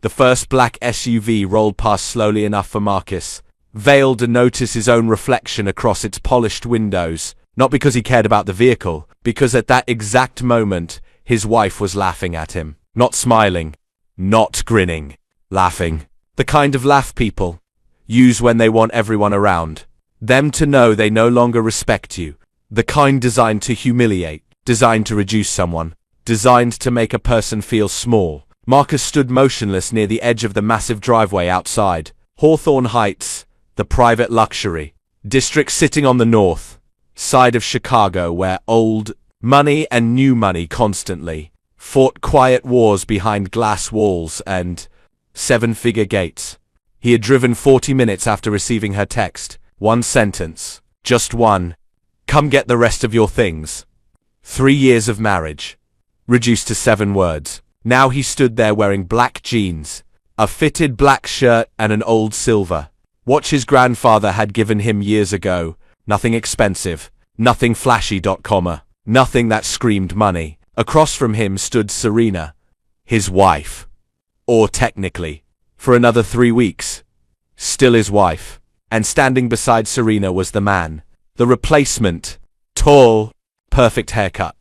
The first black SUV rolled past slowly enough for Marcus, veiled to notice his own reflection across its polished windows, not because he cared about the vehicle, because at that exact moment, his wife was laughing at him. Not smiling, not grinning, laughing. The kind of laugh people use when they want everyone around them to know they no longer respect you. The kind designed to humiliate, designed to reduce someone, designed to make a person feel small. Marcus stood motionless near the edge of the massive driveway outside. Hawthorne Heights, the private luxury district sitting on the north side of Chicago, where old money and new money constantly fought quiet wars behind glass walls and seven-figure gates. He had driven 40 minutes after receiving her text. One sentence. Just one. Come get the rest of your things. 3 years of marriage. Reduced to 7 words. Now he stood there wearing black jeans, a fitted black shirt and an old silver watch his grandfather had given him years ago. Nothing expensive. Nothing flashy. Nothing that screamed money. Across from him stood Serena, his wife. Or technically, for another 3 weeks, still his wife. And standing beside Serena was the man. The replacement. Tall, perfect haircut,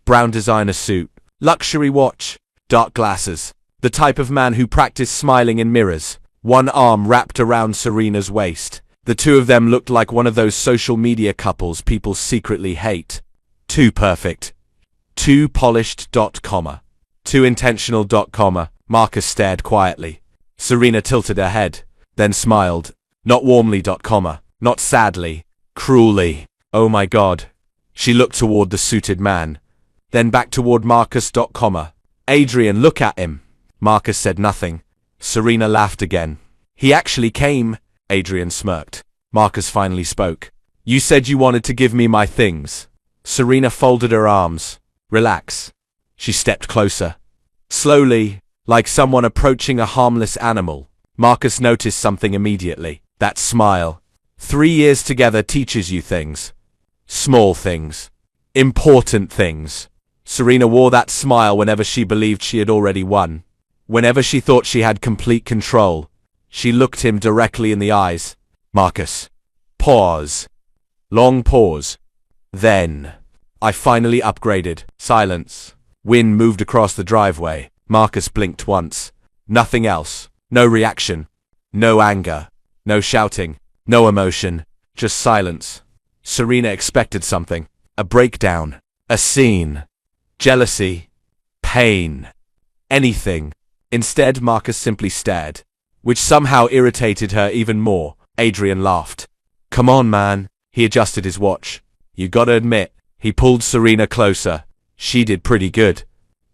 brown designer suit, luxury watch, dark glasses. The type of man who practiced smiling in mirrors, one arm wrapped around Serena's waist. The two of them looked like one of those social media couples people secretly hate. Too perfect. Too polished. Too intentional. Marcus stared quietly. Serena tilted her head, then smiled. Not warmly. Not sadly. Cruelly. Oh my God. She looked toward the suited man, then back toward Marcus. Adrian, look at him. Marcus said nothing. Serena laughed again. He actually came. Adrian smirked. Marcus finally spoke. You said you wanted to give me my things. Serena folded her arms. Relax. She stepped closer. Slowly, like someone approaching a harmless animal. Marcus noticed something immediately. That smile. 3 years together teaches you things. Small things. Important things. Serena wore that smile whenever she believed she had already won. Whenever she thought she had complete control. She looked him directly in the eyes. Marcus. Pause. Long pause. Then. I finally upgraded. Silence. Wind moved across the driveway. Marcus blinked once. Nothing else. No reaction. No anger. No shouting. No emotion. Just silence. Serena expected something. A breakdown. A scene. Jealousy. Pain. Anything. Instead, Marcus simply stared, which somehow irritated her even more. Adrian laughed. Come on, man. He adjusted his watch. You gotta admit, he pulled Serena closer. She did pretty good.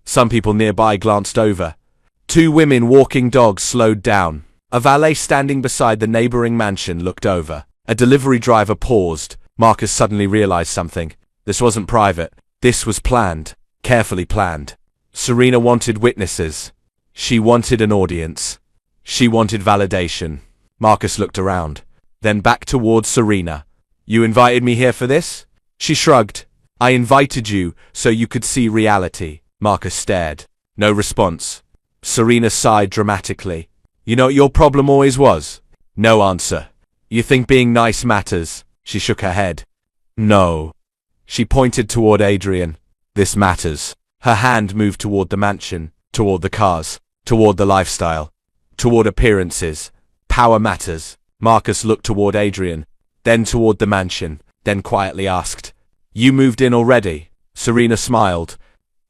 Some people nearby glanced over. 2 women walking dogs slowed down. A valet standing beside the neighboring mansion looked over. A delivery driver paused. Marcus suddenly realized something. This wasn't private. This was planned. Carefully planned. Serena wanted witnesses. She wanted an audience. She wanted validation. Marcus looked around, then back towards Serena. You invited me here for this? She shrugged. I invited you so you could see reality. Marcus stared. No response. Serena sighed dramatically. You know what your problem always was? No answer. You think being nice matters? She shook her head. No. She pointed toward Adrian. This matters. Her hand moved toward the mansion, toward the cars, toward the lifestyle, toward appearances. Power matters. Marcus looked toward Adrian, then toward the mansion, then quietly asked, You moved in already? Serena smiled.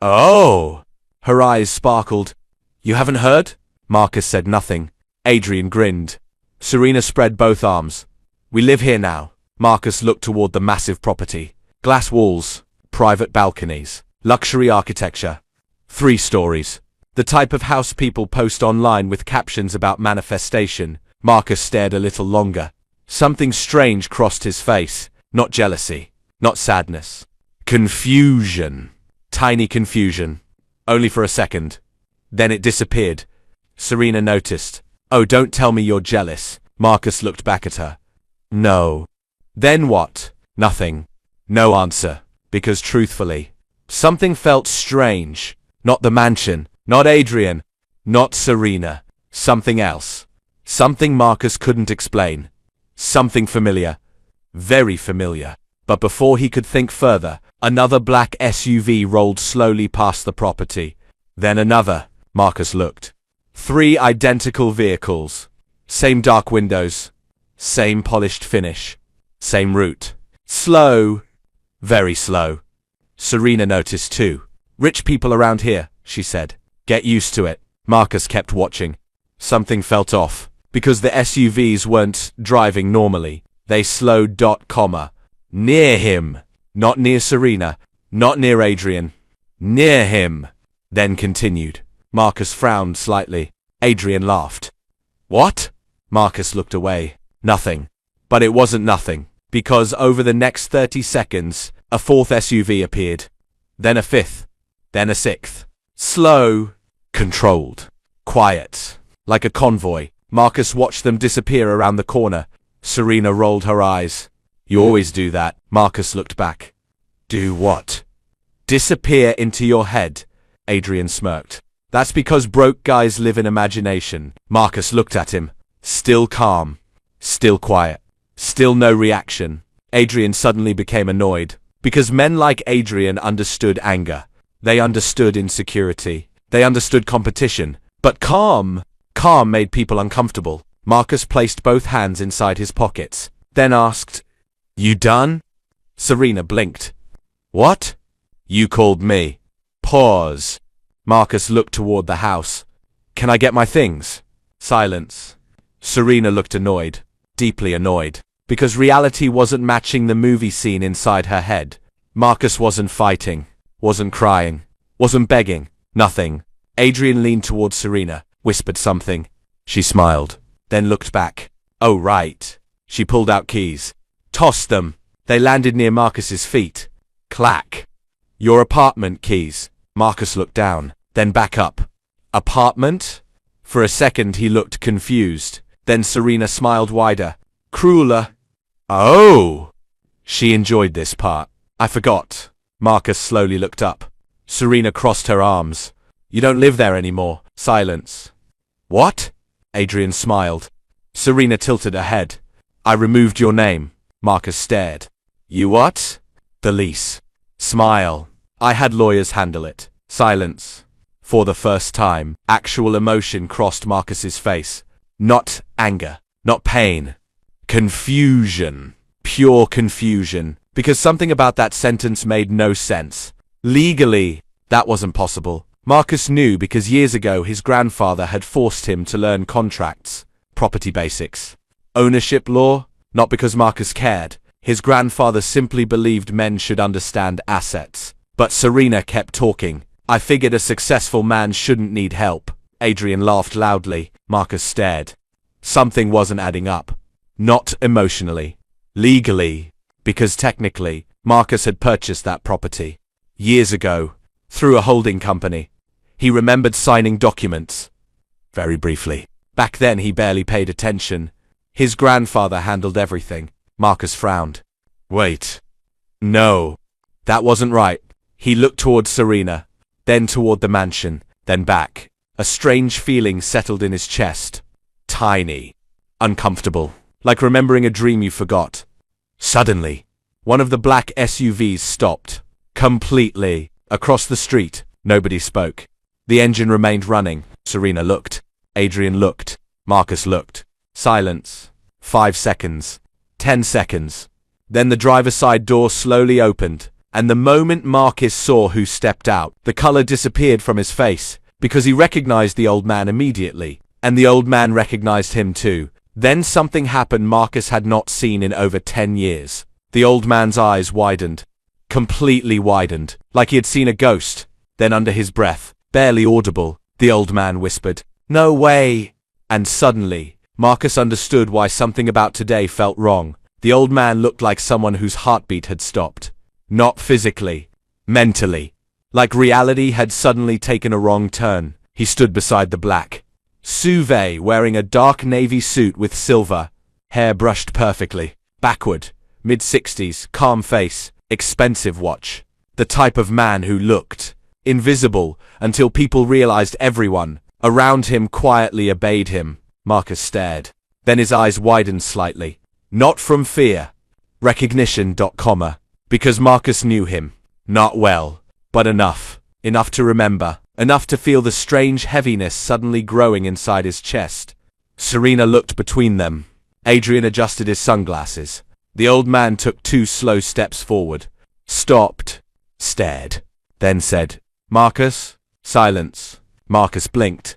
Oh! Her eyes sparkled. You haven't heard? Marcus said nothing. Adrian grinned. Serena spread both arms. We live here now. Marcus looked toward the massive property. Glass walls, private balconies, luxury architecture. 3 stories. The type of house people post online with captions about manifestation. Marcus stared a little longer. Something strange crossed his face. Not jealousy. Not sadness. Confusion. Tiny confusion. Only for a second. Then it disappeared. Serena noticed. Oh, don't tell me you're jealous. Marcus looked back at her. No. Then what? Nothing. No answer. Because truthfully, something felt strange. Not the mansion. Not Adrian. Not Serena. Something else. Something Marcus couldn't explain. Something familiar. Very familiar. But before he could think further, another black SUV rolled slowly past the property. Then another. Marcus looked. 3 identical vehicles. Same dark windows. Same polished finish. Same route. Slow. Very slow. Serena noticed too. Rich people around here, she said. Get used to it. Marcus kept watching. Something felt off. Because the SUVs weren't driving normally. They slowed. Near him. Not near Serena. Not near Adrian. Near him. Then continued. Marcus frowned slightly. Adrian laughed. What? Marcus looked away. Nothing. But it wasn't nothing. Because over the next 30 seconds, a 4th SUV appeared. Then a 5th. Then a 6th. Slow. Controlled. Quiet. Like a convoy. Marcus watched them disappear around the corner. Serena rolled her eyes. You always do that. Marcus looked back. Do what? Disappear into your head. Adrian smirked. That's because broke guys live in imagination. Marcus looked at him. Still calm. Still quiet. Still no reaction. Adrian suddenly became annoyed. Because men like Adrian understood anger. They understood insecurity. They understood competition. But calm made people uncomfortable. Marcus placed both hands inside his pockets. Then asked, You done? Serena blinked. What? You called me. Pause. Marcus looked toward the house. Can I get my things? Silence. Serena looked annoyed. Deeply annoyed. Because reality wasn't matching the movie scene inside her head. Marcus wasn't fighting. Wasn't crying. Wasn't begging. Nothing. Adrian leaned toward Serena. Whispered something. She smiled. Then looked back. Oh right. She pulled out keys. Tossed them. They landed near Marcus's feet. Clack. Your apartment keys. Marcus looked down. Then back up. Apartment? For a second he looked confused. Then Serena smiled wider. Crueler. Oh! She enjoyed this part. I forgot. Marcus slowly looked up. Serena crossed her arms. You don't live there anymore. Silence. What? Adrian smiled. Serena tilted her head. I removed your name. Marcus stared. You what? The lease. Smile. I had lawyers handle it. Silence. For the first time, actual emotion crossed Marcus's face. Not anger. Not pain. Confusion. Pure confusion. Because something about that sentence made no sense. Legally, that wasn't possible. Marcus knew because years ago his grandfather had forced him to learn contracts, property basics, ownership law, not because Marcus cared. His grandfather simply believed men should understand assets. But Serena kept talking. I figured a successful man shouldn't need help. Adrian laughed loudly. Marcus stared. Something wasn't adding up. Not emotionally. Legally. Because technically, Marcus had purchased that property. Years ago. Through a holding company. He remembered signing documents. Very briefly. Back then he barely paid attention. His grandfather handled everything. Marcus frowned. Wait. No. That wasn't right. He looked toward Serena. Then toward the mansion. Then back. A strange feeling settled in his chest. Tiny. Uncomfortable. Like remembering a dream you forgot. Suddenly, one of the black SUVs stopped. Completely. Across the street. Nobody spoke. The engine remained running. Serena looked. Adrian looked. Marcus looked. Silence. 5 seconds. 10 seconds. Then the driver's side door slowly opened. And the moment Marcus saw who stepped out, the color disappeared from his face. Because he recognized the old man immediately. And the old man recognized him too. Then something happened Marcus had not seen in over 10 years. The old man's eyes widened. Completely widened. Like he had seen a ghost. Then under his breath, barely audible, the old man whispered, No way! And suddenly, Marcus understood why something about today felt wrong. The old man looked like someone whose heartbeat had stopped. Not physically. Mentally. Like reality had suddenly taken a wrong turn. He stood beside the black SUV wearing a dark navy suit with silver hair brushed perfectly. Backward. Mid-60s, calm face, expensive watch. The type of man who looked invisible until people realized everyone Around him quietly obeyed him. Marcus stared. Then his eyes widened slightly. Not from fear. Recognition. Because Marcus knew him. Not well, but enough. Enough to remember. Enough to feel the strange heaviness suddenly growing inside his chest. Serena looked between them. Adrian adjusted his sunglasses. The old man took 2 slow steps forward. Stopped. Stared. Then said, "Marcus?" Silence. Marcus blinked.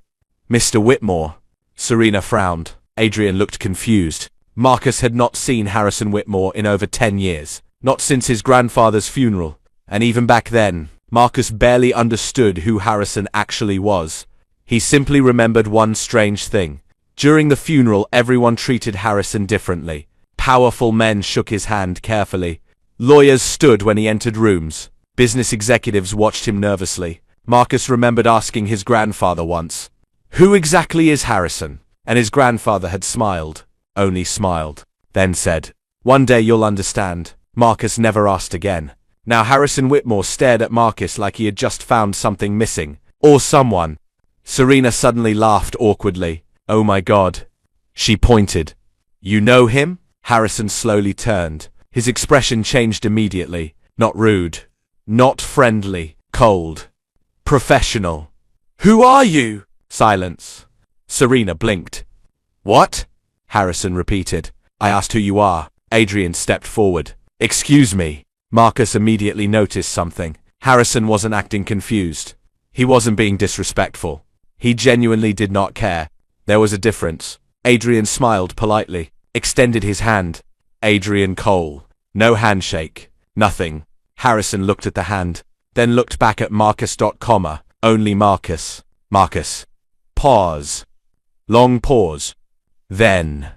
"Mr. Whitmore." Serena frowned. Adrian looked confused. Marcus had not seen Harrison Whitmore in over 10 years. Not since his grandfather's funeral. And even back then, Marcus barely understood who Harrison actually was. He simply remembered one strange thing. During the funeral, everyone treated Harrison differently. Powerful men shook his hand carefully. Lawyers stood when he entered rooms. Business executives watched him nervously. Marcus remembered asking his grandfather once, "Who exactly is Harrison?" And his grandfather had smiled. Only smiled. Then said, "One day you'll understand." Marcus never asked again. Now Harrison Whitmore stared at Marcus like he had just found something missing. Or someone. Serena suddenly laughed awkwardly. "Oh my God." She pointed. "You know him?" Harrison slowly turned. His expression changed immediately. Not rude. Not friendly. Cold. Professional. "Who are you?" Silence. Serena blinked. "What?" Harrison repeated. "I asked who you are." Adrian stepped forward. "Excuse me." Marcus immediately noticed something. Harrison wasn't acting confused. He wasn't being disrespectful. He genuinely did not care. There was a difference. Adrian smiled politely, extended his hand. Adrian Cole. No handshake. Nothing. Harrison looked at the hand, then looked back at Marcus. Only Marcus. Marcus. Pause. Long pause. Then.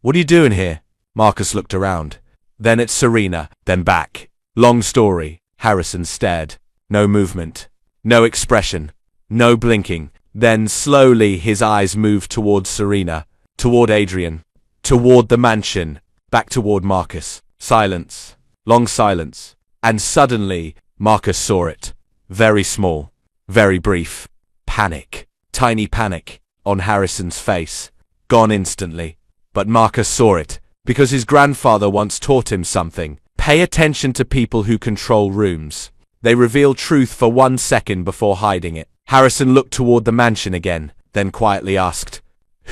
"What are you doing here?" Marcus looked around. Then at Serena, then back. Long story. Harrison stared. No movement. No expression. No blinking. Then slowly his eyes moved toward Serena, toward Adrian, toward the mansion, back toward Marcus. Silence. Long silence. And suddenly, Marcus saw it. Very small. Very brief. Panic. Tiny panic. On Harrison's face. Gone instantly. But Marcus saw it, because his grandfather once taught him something. Pay attention to people who control rooms. They reveal truth for 1 second before hiding it. Harrison looked toward the mansion again, then quietly asked,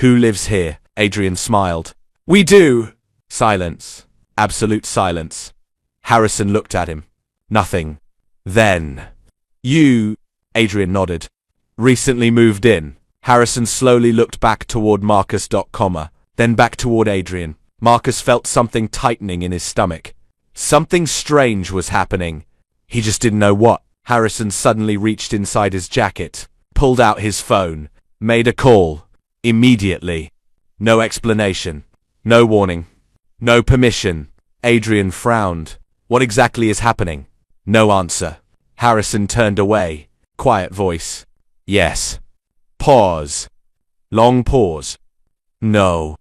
"Who lives here?" Adrian smiled. "We do." Silence. Absolute silence. Harrison looked at him. Nothing. Then. "You," Adrian nodded. "Recently moved in." Harrison slowly looked back toward Marcus. Then back toward Adrian. Marcus felt something tightening in his stomach. Something strange was happening. He just didn't know what. Harrison suddenly reached inside his jacket, pulled out his phone, made a call. Immediately. No explanation. No warning. No permission. Adrian frowned. What exactly is happening? No answer. Harrison turned away. Quiet voice. "Yes." Pause. Long pause. "No."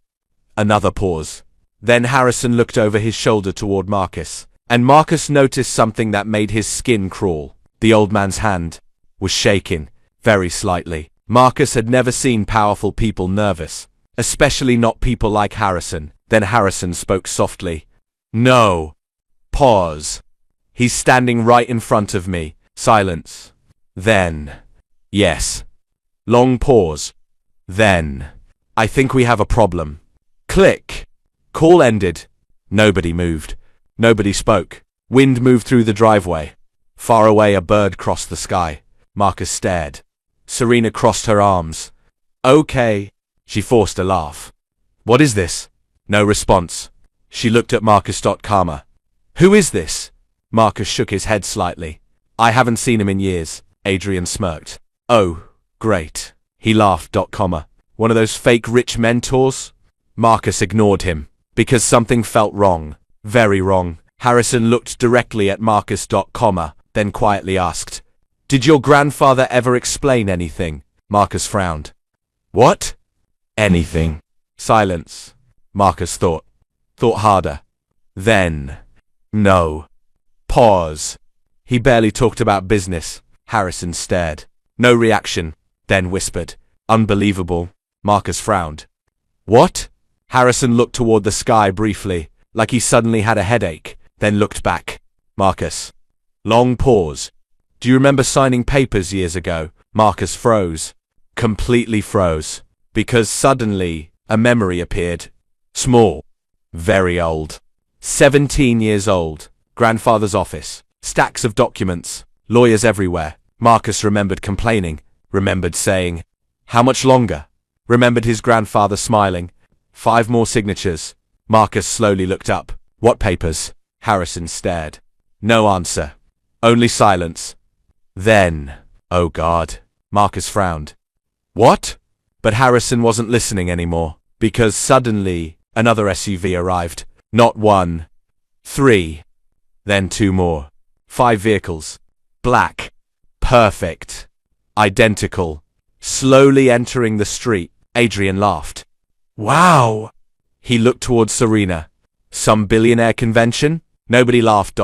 Another pause. Then Harrison looked over his shoulder toward Marcus, and Marcus noticed something that made his skin crawl. The old man's hand was shaking, very slightly. Marcus had never seen powerful people nervous, especially not people like Harrison. Then Harrison spoke softly. "No." Pause. "He's standing right in front of me." Silence. Then. "Yes." Long pause. Then. "I think we have a problem." Click. Call ended. Nobody moved. Nobody spoke. Wind moved through the driveway. Far away a bird crossed the sky. Marcus stared. Serena crossed her arms. "Okay." She forced a laugh. "What is this?" No response. She looked at Marcus. "Who is this?" Marcus shook his head slightly. "I haven't seen him in years." Adrian smirked. "Oh, great." He laughed. "One of those fake rich mentors?" Marcus ignored him, because something felt wrong. Very wrong. Harrison looked directly at Marcus. Then quietly asked, "Did your grandfather ever explain anything?" Marcus frowned. "What?" "Anything." Silence. Marcus thought. Thought harder. Then. "No." Pause. "He barely talked about business." Harrison stared. No reaction. Then whispered, Unbelievable. Marcus frowned. What? Harrison looked toward the sky briefly, like he suddenly had a headache, then looked back. Marcus. Long pause. Do you remember signing papers years ago? Marcus froze. Completely froze. Because suddenly, a memory appeared. Small. Very old. 17 years old. Grandfather's office. Stacks of documents. Lawyers everywhere. Marcus remembered complaining. Remembered saying, "How much longer?" Remembered his grandfather smiling. 5 more signatures. Marcus slowly looked up. What papers? Harrison stared. No answer. Only silence. Then, oh God, Marcus frowned. What? But Harrison wasn't listening anymore, because suddenly another SUV arrived. Not 1, 3, then 2 more. 5 vehicles. Black. Perfect. Identical. Slowly entering the street. Adrian laughed. Wow! He looked towards Serena. Some billionaire convention? Nobody laughed.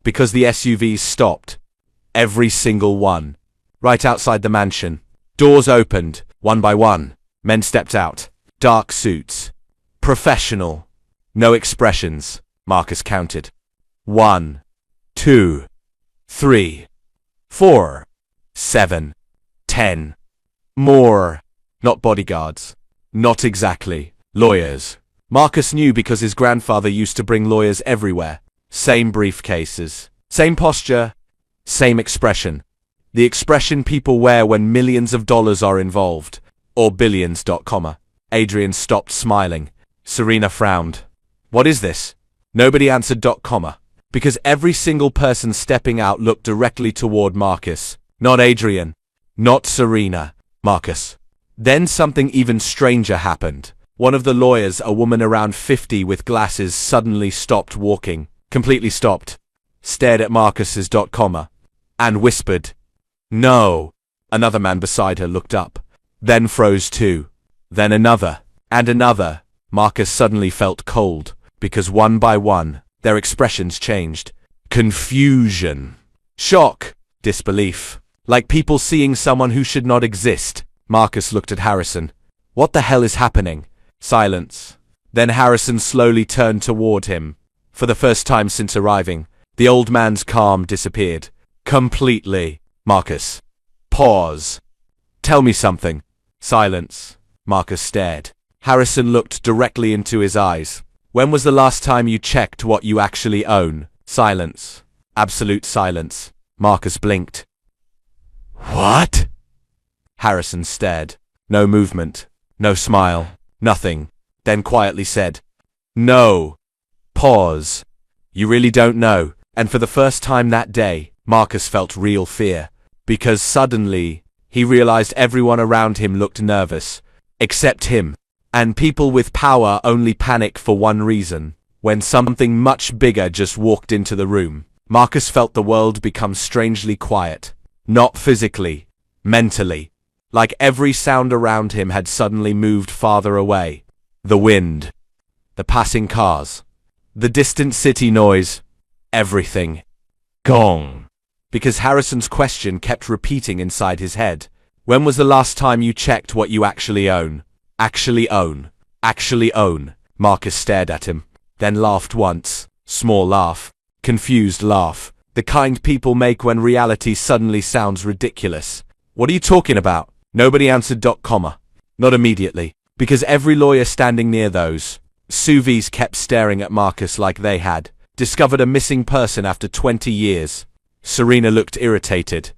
Because the SUVs stopped. Every single one. Right outside the mansion. Doors opened, one by one. Men stepped out. Dark suits. Professional. No expressions. Marcus counted. 1, 2, 3, 4, 7, 10. More. Not bodyguards. Not exactly. Lawyers. Marcus knew because his grandfather used to bring lawyers everywhere. Same briefcases. Same posture. Same expression. The expression people wear when millions of dollars are involved. Or billions. Adrian stopped smiling. Serena frowned. What is this? Nobody answered. Because every single person stepping out looked directly toward Marcus. Not Adrian. Not Serena. Marcus. Then something even stranger happened. One of the lawyers, a woman around 50 with glasses, suddenly stopped walking. Completely stopped. Stared at Marcus's and whispered, "No." Another man beside her looked up. Then froze too. Then another. And another. Marcus suddenly felt cold, because one by one, their expressions changed. Confusion. Shock. Disbelief. Like people seeing someone who should not exist. Marcus looked at Harrison. What the hell is happening? Silence. Then Harrison slowly turned toward him. For the first time since arriving, the old man's calm disappeared. Completely. Marcus. Pause. Tell me something. Silence. Marcus stared. Harrison looked directly into his eyes. When was the last time you checked what you actually own? Silence. Absolute silence. Marcus blinked. What? Harrison stared. No movement. No smile. Nothing. Then quietly said, "No." Pause. You really don't know. And for the first time that day, Marcus felt real fear. Because suddenly, he realized everyone around him looked nervous. Except him. And people with power only panic for one reason. When something much bigger just walked into the room. Marcus felt the world become strangely quiet. Not physically. Mentally. Like every sound around him had suddenly moved farther away. The wind. The passing cars. The distant city noise. Everything. Gone. Because Harrison's question kept repeating inside his head. When was the last time you checked what you actually own? Actually own. Actually own. Marcus stared at him. Then laughed once. Small laugh. Confused laugh. The kind people make when reality suddenly sounds ridiculous. What are you talking about? Nobody answered. Not immediately. Because every lawyer standing near those SUVs kept staring at Marcus like they had discovered a missing person after 20 years. Serena looked irritated.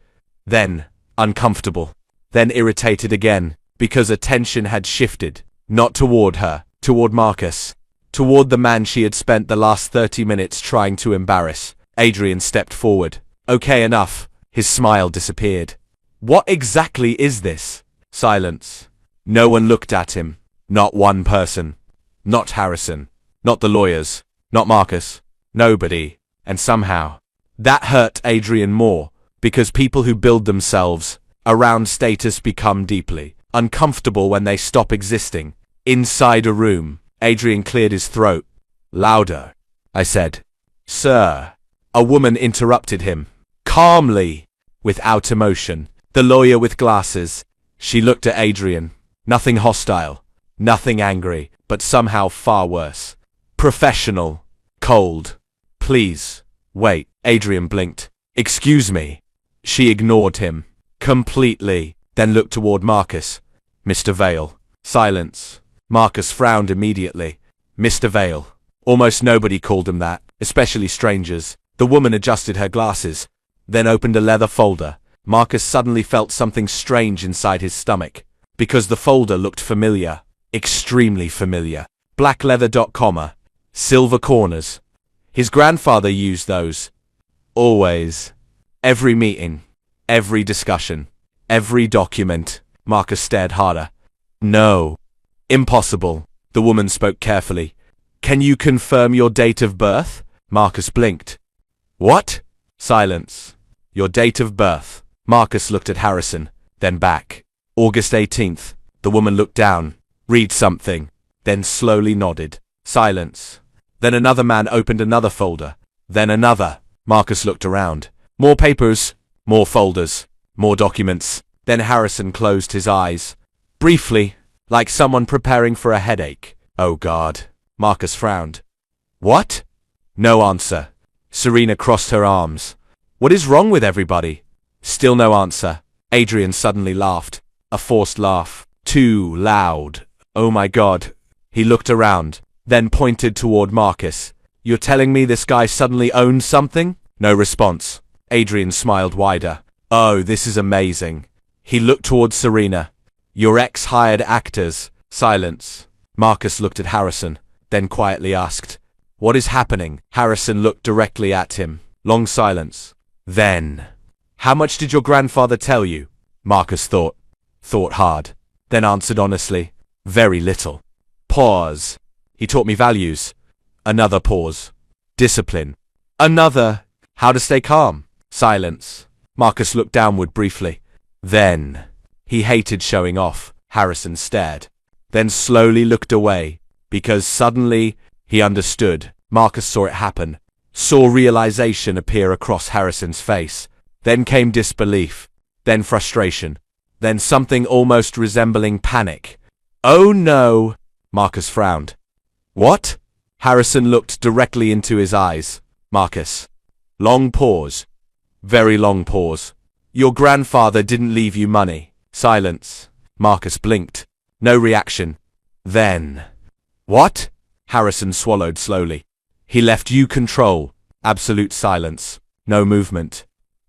Then uncomfortable. Then irritated again. Because attention had shifted. Not toward her. Toward Marcus. Toward the man she had spent the last 30 minutes trying to embarrass. Adrian stepped forward. Okay, enough. His smile disappeared. What exactly is this? Silence. No one looked at him. Not one person. Not Harrison. Not the lawyers. Not Marcus. Nobody. And somehow, that hurt Adrian more, because people who build themselves around status become deeply uncomfortable when they stop existing. Inside a room, Adrian cleared his throat. Louder, I said. Sir. A woman interrupted him. Calmly, without emotion. The lawyer with glasses. She looked at Adrian. Nothing hostile. Nothing angry, but somehow far worse. Professional. Cold. Please. Wait. Adrian blinked. Excuse me. She ignored him. Completely. Then looked toward Marcus. Mr. Vale. Silence. Marcus frowned immediately. Mr. Vale. Almost nobody called him that, especially strangers. The woman adjusted her glasses, then opened a leather folder. Marcus suddenly felt something strange inside his stomach, because the folder looked familiar. Extremely familiar. Black leather comma. Silver corners. His grandfather used those. Always. Every meeting. Every discussion. Every document. Marcus stared harder. No. Impossible. The woman spoke carefully. Can you confirm your date of birth? Marcus blinked. What? Silence. Your date of birth. Marcus looked at Harrison, then back. August 18th. The woman looked down. Read something. Then slowly nodded. Silence. Then another man opened another folder. Then another. Marcus looked around. More papers. More folders. More documents. Then Harrison closed his eyes. Briefly, like someone preparing for a headache. Oh God. Marcus frowned. What? No answer. Serena crossed her arms. What is wrong with everybody? Still no answer. Adrian suddenly laughed. A forced laugh. Too loud. Oh my God. He looked around, then pointed toward Marcus. You're telling me this guy suddenly owns something? No response. Adrian smiled wider. Oh, this is amazing. He looked toward Serena. Your ex-hired actors. Silence. Marcus looked at Harrison, then quietly asked, what is happening? Harrison looked directly at him. Long silence. Then. How much did your grandfather tell you? Marcus thought. Thought hard. Then answered honestly. Very little. Pause. He taught me values. Another pause. Discipline. Another. How to stay calm. Silence. Marcus looked downward briefly. Then. He hated showing off. Harrison stared. Then slowly looked away, because suddenly he understood. Marcus saw it happen. Saw realization appear across Harrison's face. Then came disbelief. Then frustration. Then something almost resembling panic. Oh no! Marcus frowned. What? Harrison looked directly into his eyes. Marcus. Long pause. Very long pause. Your grandfather didn't leave you money. Silence. Marcus blinked. No reaction. Then. What? Harrison swallowed slowly. He left you control. Absolute silence. No movement.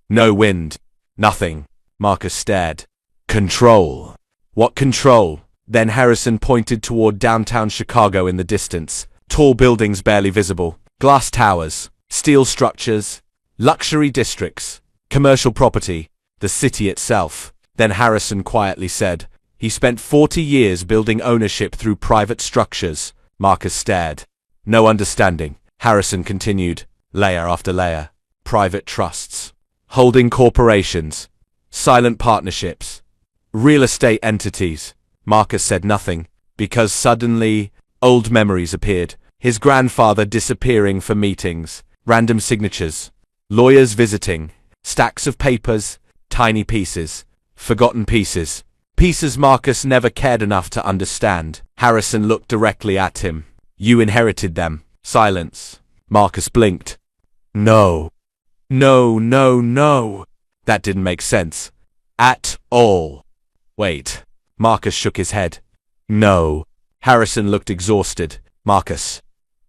No wind. Nothing. Marcus stared. Control. What control? Then Harrison pointed toward downtown Chicago in the distance. Tall buildings barely visible. Glass towers. Steel structures. Luxury districts. Commercial property. The city itself. Then Harrison quietly said, he spent 40 years building ownership through private structures. Marcus stared. No understanding. Harrison continued. Layer after layer. Private trusts. Holding corporations. Silent partnerships. Real estate entities. Marcus said nothing, because suddenly, old memories appeared. His grandfather disappearing for meetings. Random signatures. Lawyers visiting. Stacks of papers. Tiny pieces. Forgotten pieces. Pieces Marcus never cared enough to understand. Harrison looked directly at him. You inherited them. Silence. Marcus blinked. No. No, no, no. That didn't make sense. At all. Wait. Marcus shook his head. No. Harrison looked exhausted. Marcus.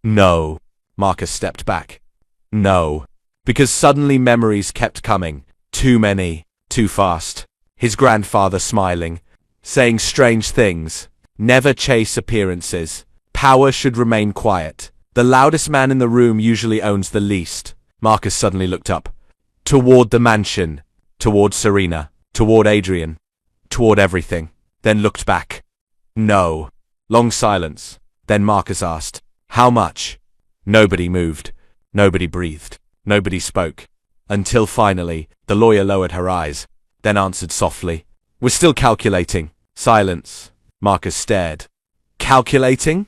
No. Marcus stepped back. No. Because suddenly memories kept coming. Too many. Too fast. His grandfather smiling. Saying strange things. Never chase appearances. Power should remain quiet. The loudest man in the room usually owns the least. Marcus suddenly looked up. Toward the mansion. Toward Serena. Toward Adrian. Toward everything. Then looked back. No. Long silence. Then Marcus asked, how much? Nobody moved. Nobody breathed. Nobody spoke. Until finally, the lawyer lowered her eyes, then answered softly, we're still calculating. Silence. Marcus stared. Calculating?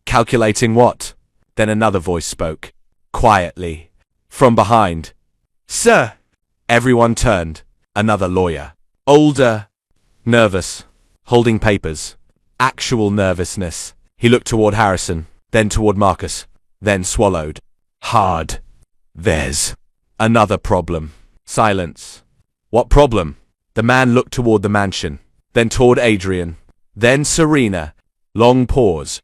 Calculating what? Then another voice spoke. Quietly. From behind. Sir! Everyone turned. Another lawyer. Older. Nervous. Holding papers. Actual nervousness. He looked toward Harrison, then toward Marcus, then swallowed. Hard. There's another problem. Silence. What problem? The man looked toward the mansion, then toward Adrian, then Serena. Long pause.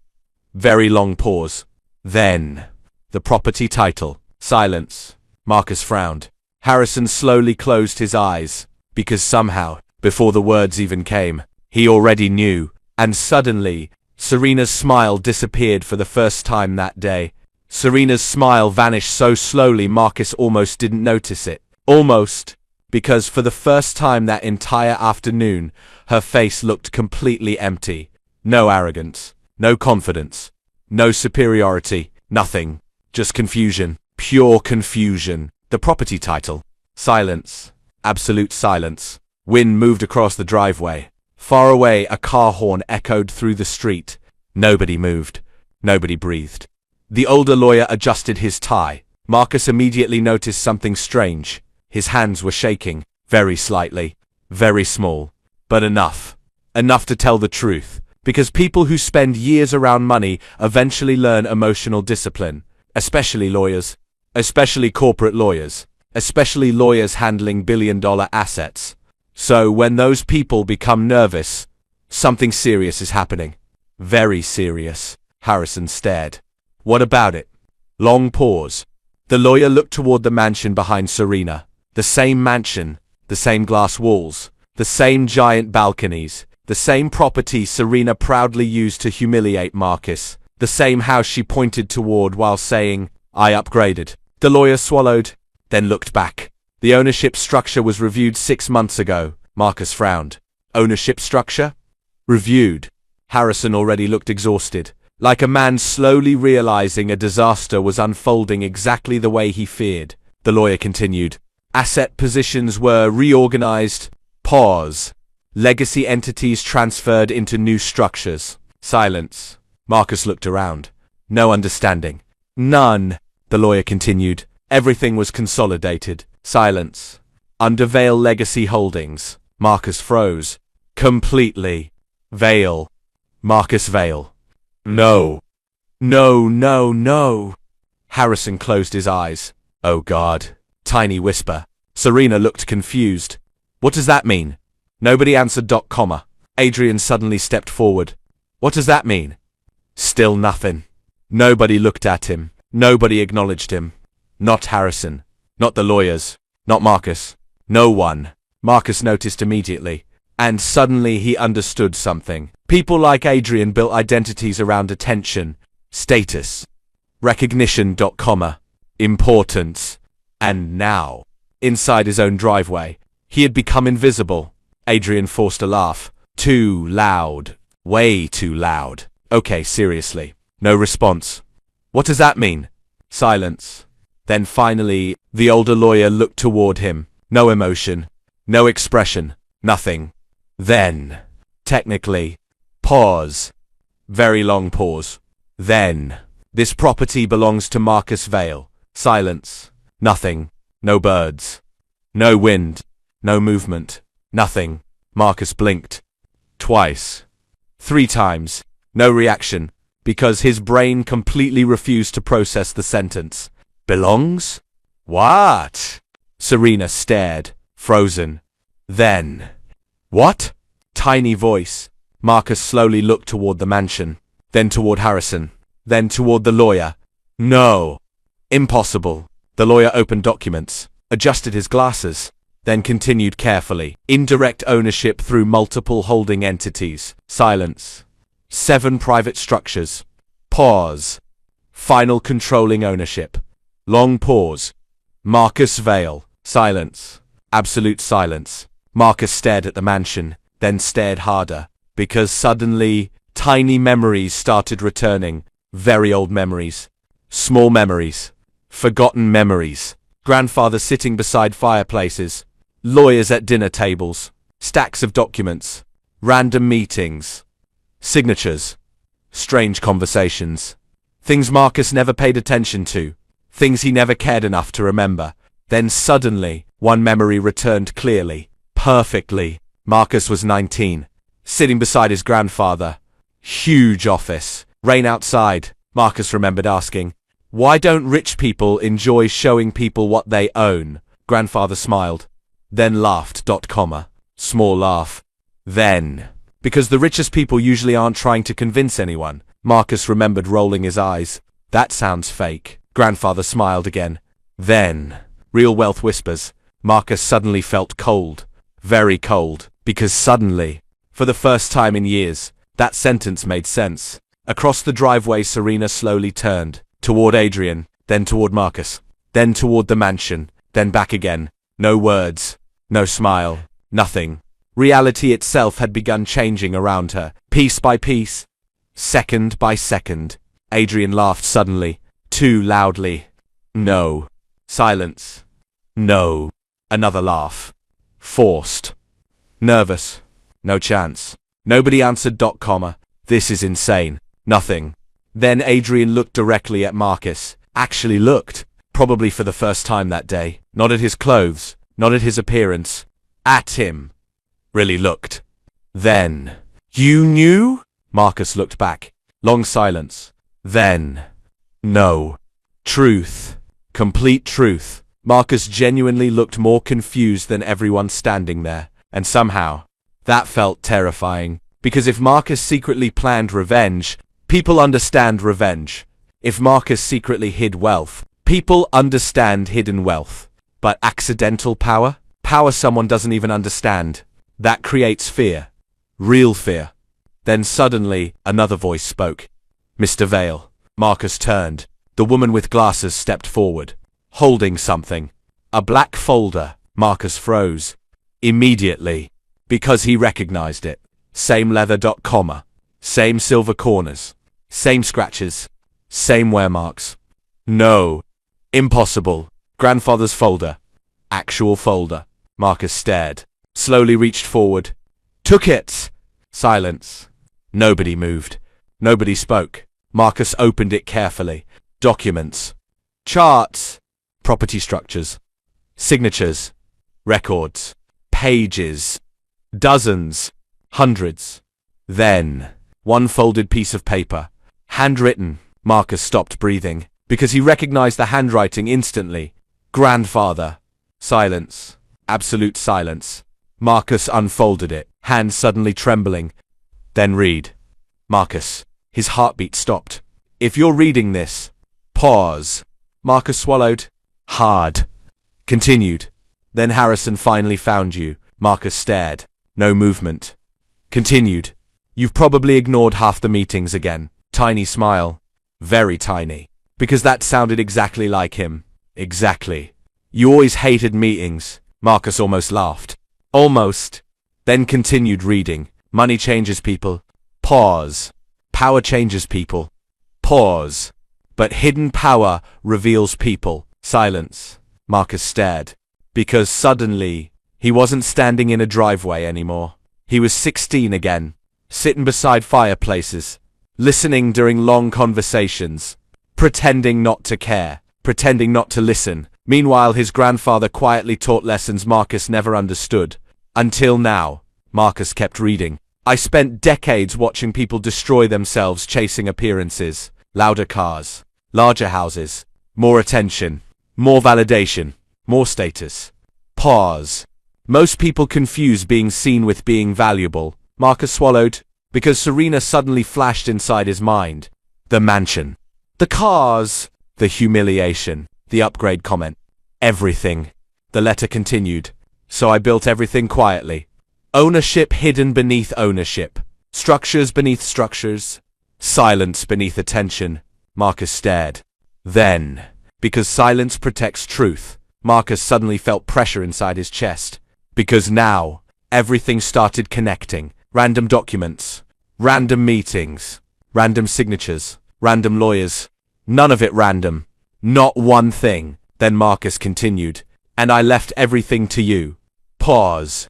Very long pause. Then the property title. Silence. Marcus frowned. Harrison slowly closed his eyes, because somehow, before the words even came, he already knew, and suddenly, Serena's smile disappeared for the first time that day. Serena's smile vanished so slowly Marcus almost didn't notice it. Almost, because for the first time that entire afternoon, her face looked completely empty. No arrogance, no confidence, no superiority, nothing. Just confusion. Pure confusion. The property title. Silence. Absolute silence. Wind moved across the driveway. Far away, a car horn echoed through the street. Nobody moved. Nobody breathed. The older lawyer adjusted his tie. Marcus immediately noticed something strange. His hands were shaking, very slightly, very small, but enough. Enough to tell the truth, because people who spend years around money eventually learn emotional discipline, especially lawyers, especially corporate lawyers, especially lawyers handling billion-dollar assets. So when those people become nervous, something serious is happening. Very serious. Harrison stared. What about it? Long pause. The lawyer looked toward the mansion behind Serena. The same mansion, the same glass walls, the same giant balconies, the same property Serena proudly used to humiliate Marcus, the same house she pointed toward while saying, "I upgraded." The lawyer swallowed, then looked back. The ownership structure was reviewed 6 months ago. Marcus frowned. Ownership structure? Reviewed. Harrison already looked exhausted, like a man slowly realizing a disaster was unfolding exactly the way he feared. The lawyer continued. Asset positions were reorganized. Pause. Legacy entities transferred into new structures. Silence. Marcus looked around. No understanding. None. The lawyer continued. Everything was consolidated. Silence. Under Vale Legacy Holdings. Marcus froze. Completely. Vale. Marcus Vale. No. No, no, no. Harrison closed his eyes. Oh God. Tiny whisper. Serena looked confused. What does that mean? Nobody answered. Comma. Adrian suddenly stepped forward. What does that mean? Still nothing. Nobody looked at him. Nobody acknowledged him. Not Harrison. Not the lawyers. Not Marcus. No one. Marcus noticed immediately. And suddenly he understood something. People like Adrian built identities around attention, status, recognition. Comma. Importance. And now, inside his own driveway, he had become invisible. Adrian forced a laugh. Too loud. Way too loud. Okay, seriously. No response. What does that mean? Silence. Then finally, the older lawyer looked toward him. No emotion. No expression. Nothing. Then, technically, pause. Very long pause. Then, this property belongs to Marcus Vale. Silence. Nothing. No birds. No wind. No movement. Nothing. Marcus blinked. Twice. 3 times. No reaction, because his brain completely refused to process the sentence. Belongs? What? Serena stared, frozen. Then. What? Tiny voice. Marcus slowly looked toward the mansion, then toward Harrison, then toward the lawyer. No. Impossible. The lawyer opened documents, adjusted his glasses, then continued carefully. Indirect ownership through multiple holding entities. Silence. 7 private structures. Pause. Final controlling ownership. Long pause. Marcus Vale. Silence. Absolute silence. Marcus stared at the mansion, then stared harder, because suddenly, tiny memories started returning. Very old memories. Small memories. Forgotten memories. Grandfather sitting beside fireplaces. Lawyers at dinner tables. Stacks of documents. Random meetings. Signatures. Strange conversations. Things Marcus never paid attention to. Things he never cared enough to remember. Then suddenly, one memory returned clearly. Perfectly. Marcus was 19, sitting beside his grandfather. Huge office. Rain outside. Marcus remembered asking, "Why don't rich people enjoy showing people what they own?" Grandfather smiled, then laughed. Small laugh. Then, because the richest people usually aren't trying to convince anyone. Marcus remembered, rolling his eyes. That sounds fake. Grandfather smiled again. Then, real wealth whispers. Marcus suddenly felt cold. Very cold. Because suddenly, for the first time in years, that sentence made sense. Across the driveway, Serena slowly turned. Toward Adrian, then toward Marcus, then toward the mansion, then back again. No words, no smile, nothing. Reality itself had begun changing around her, piece by piece, second by second. Adrian laughed suddenly, too loudly. No. Silence. No. Another laugh. Forced. Nervous. No chance. Nobody answered. This is insane. Nothing. Then Adrian looked directly at Marcus. Actually looked. Probably for the first time that day. Not at his clothes. Not at his appearance. At him. Really looked. Then. You knew? Marcus looked back. Long silence. Then. No. Truth. Complete truth. Marcus genuinely looked more confused than everyone standing there. And somehow, that felt terrifying. Because if Marcus secretly planned revenge, people understand revenge. If Marcus secretly hid wealth, people understand hidden wealth. But accidental power? Power someone doesn't even understand. That creates fear. Real fear. Then suddenly, another voice spoke. Mr. Vale. Marcus turned. The woman with glasses stepped forward, holding something. A black folder. Marcus froze. Immediately. Because he recognized it. Same leather. Same silver corners. Same scratches. Same wear marks. No. Impossible. Grandfather's folder. Actual folder. Marcus stared. Slowly reached forward. Took it. Silence. Nobody moved. Nobody spoke. Marcus opened it carefully. Documents. Charts. Property structures. Signatures. Records. Pages. Dozens. Hundreds. Then, one folded piece of paper. Handwritten. Marcus stopped breathing, because he recognized the handwriting instantly. Grandfather. Silence. Absolute silence. Marcus unfolded it, hands suddenly trembling. Then read. Marcus. His heartbeat stopped. If you're reading this, pause. Marcus swallowed. Hard. Continued. Then Harrison finally found you. Marcus stared. No movement. Continued. You've probably ignored half the meetings again. Tiny smile. Very tiny. Because that sounded exactly like him. Exactly. You always hated meetings. Marcus almost laughed. Almost. Then continued reading. Money changes people. Pause. Power changes people. Pause. But hidden power reveals people. Silence. Marcus stared. Because suddenly, he wasn't standing in a driveway anymore. He was 16 again. Sitting beside fireplaces. Listening during long conversations. Pretending not to care. Pretending not to listen. Meanwhile, his grandfather quietly taught lessons Marcus never understood. Until now. Marcus kept reading. I spent decades watching people destroy themselves chasing appearances. Louder cars. Larger houses. More attention. More validation. More status. Pause. Most people confuse being seen with being valuable. Marcus swallowed. Because Serena suddenly flashed inside his mind. The mansion. The cars. The humiliation. The upgrade comment. Everything. The letter continued. So I built everything quietly. Ownership hidden beneath ownership. Structures beneath structures. Silence beneath attention. Marcus stared. Then, because silence protects truth, Marcus suddenly felt pressure inside his chest. Because now, everything started connecting. Random documents. Random meetings. Random signatures. Random lawyers. None of it random. Not one thing. Then Marcus continued. And I left everything to you. Pause.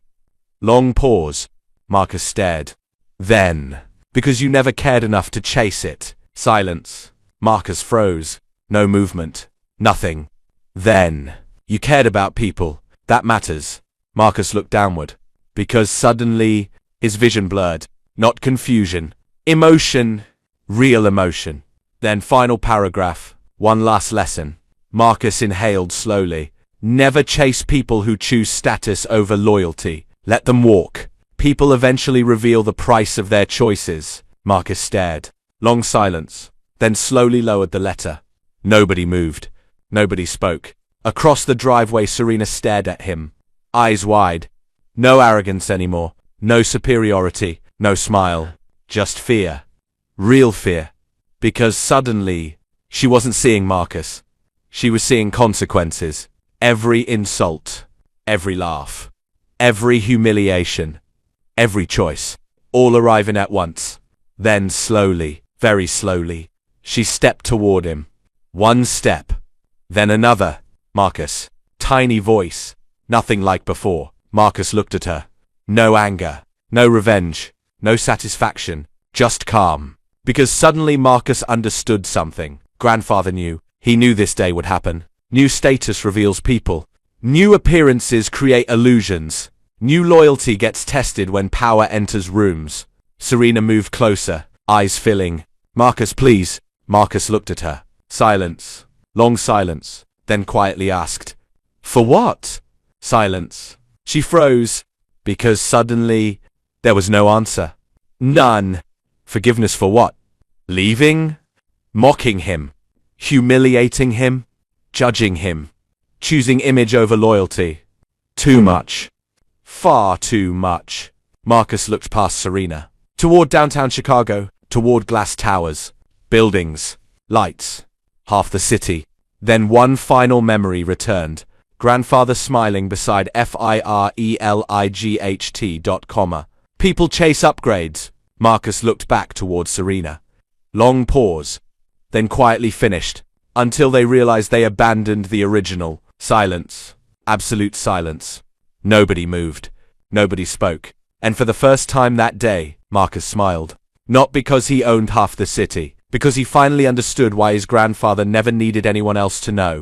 Long pause. Marcus stared. Then, because you never cared enough to chase it. Silence. Marcus froze. No movement. Nothing. Then, you cared about people. That matters. Marcus looked downward. Because suddenly, his vision blurred. Not confusion. Emotion. Real emotion. Then final paragraph. One last lesson. Marcus inhaled slowly. Never chase people who choose status over loyalty. Let them walk. People eventually reveal the price of their choices. Marcus stared. Long silence. Then slowly lowered the letter. Nobody moved. Nobody spoke. Across the driveway, Serena stared at him. Eyes wide. No arrogance anymore. No superiority. No smile. Just fear. Real fear. Because suddenly, she wasn't seeing Marcus. She was seeing consequences. Every insult. Every laugh. Every humiliation. Every choice. All arriving at once. Then slowly, very slowly, she stepped toward him. One step. Then another. Marcus. Tiny voice. Nothing like before. Marcus looked at her. No anger. No revenge. No satisfaction. Just calm. Because suddenly Marcus understood something. Grandfather knew. He knew this day would happen. New status reveals people. New appearances create illusions. New loyalty gets tested when power enters rooms. Serena moved closer, eyes filling. Marcus, please. Marcus looked at her. Silence. Long silence. Then quietly asked, for what? Silence. She froze. Because suddenly, there was no answer. None. Forgiveness for what? Leaving? Mocking him. Humiliating him. Judging him. Choosing image over loyalty. Too much. Far too much. Marcus looked past Serena. Toward downtown Chicago. Toward glass towers. Buildings. Lights. Half the city. Then one final memory returned. Grandfather smiling beside FIRELIGHT. People chase upgrades. Marcus looked back toward Serena. Long pause. Then quietly finished. Until they realized they abandoned the original. Silence. Absolute silence. Nobody moved. Nobody spoke. And for the first time that day, Marcus smiled. Not because he owned half the city. Because he finally understood why his grandfather never needed anyone else to know.